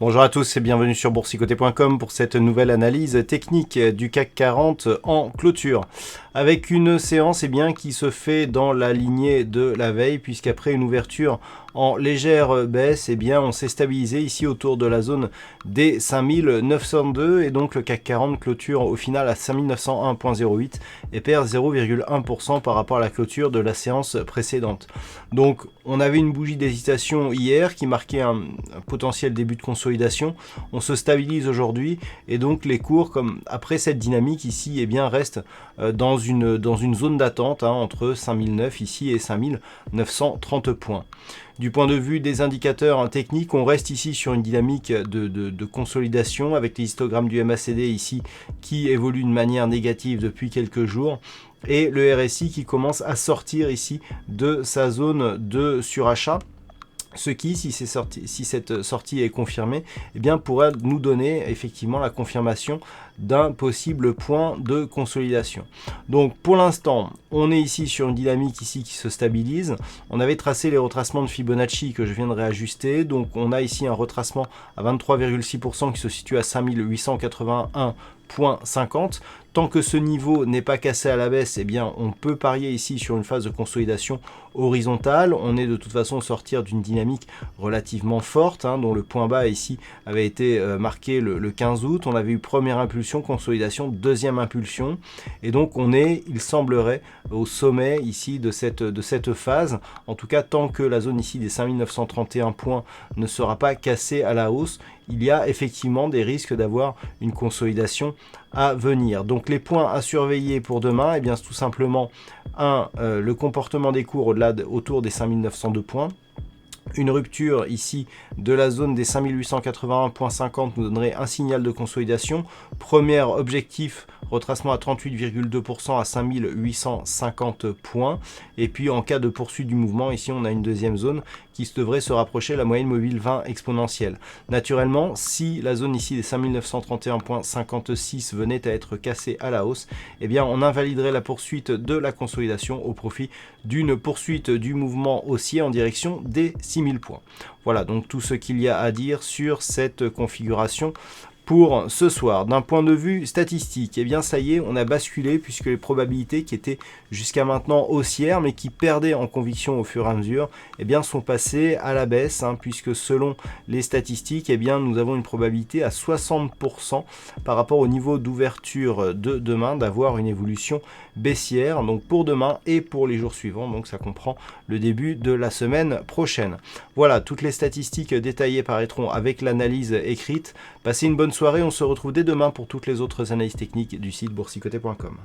Bonjour à tous et bienvenue sur boursicoté.com pour cette nouvelle analyse technique du CAC 40 en clôture. Avec une séance qui se fait dans la lignée de la veille, puisqu'après une ouverture en légère baisse, on s'est stabilisé ici autour de la zone des 5902 et donc le CAC 40 clôture au final à 5901.08 et perd 0,1% par rapport à la clôture de la séance précédente. Donc on avait une bougie d'hésitation hier qui marquait un potentiel début de consolidation. On se stabilise aujourd'hui et donc les cours, comme après cette dynamique ici, restent dans une zone d'attente entre 5009 ici et 5930 points. Du point de vue des indicateurs techniques, on reste ici sur une dynamique de consolidation avec les histogrammes du MACD ici qui évoluent de manière négative depuis quelques jours et le RSI qui commence à sortir ici de sa zone de surachat. Ce qui, si cette sortie est confirmée, pourrait nous donner effectivement la confirmation d'un possible point de consolidation. Donc pour l'instant, on est ici sur une dynamique ici qui se stabilise. On avait tracé les retracements de Fibonacci que je viens de réajuster. Donc on a ici un retracement à 23,6% qui se situe à 5881,50. Tant que ce niveau n'est pas cassé à la baisse, on peut parier ici sur une phase de consolidation horizontale. On est de toute façon sortir d'une dynamique relativement forte, dont le point bas ici avait été marqué le 15 août. On avait eu première impulsion, consolidation, deuxième impulsion. Et donc il semblerait, au sommet ici de cette phase. En tout cas, tant que la zone ici des 5931 points ne sera pas cassée à la hausse, il y a effectivement des risques d'avoir une consolidation à venir. Donc les points à surveiller pour demain, c'est tout simplement le comportement des cours autour des 5902 points. Une rupture ici de la zone des 5881.50 nous donnerait un signal de consolidation. Premier objectif, retracement à 38,2% à 5850 points. Et puis en cas de poursuite du mouvement, ici on a une deuxième zone qui devrait se rapprocher de la moyenne mobile 20 exponentielle. Naturellement, si la zone ici des 5931.56 venait à être cassée à la hausse, on invaliderait la poursuite de la consolidation au profit d'une poursuite du mouvement haussier en direction des 6000 points. Voilà donc tout ce qu'il y a à dire sur cette configuration pour ce soir. D'un point de vue statistique, ça y est, on a basculé puisque les probabilités qui étaient jusqu'à maintenant haussières mais qui perdaient en conviction au fur et à mesure, sont passées à la baisse puisque selon les statistiques, nous avons une probabilité à 60% par rapport au niveau d'ouverture de demain d'avoir une évolution baissière, donc pour demain et pour les jours suivants, donc ça comprend le début de la semaine prochaine. Voilà, toutes les statistiques détaillées paraîtront avec l'analyse écrite. Passez une bonne soirée, on se retrouve dès demain pour toutes les autres analyses techniques du site boursicoté.com.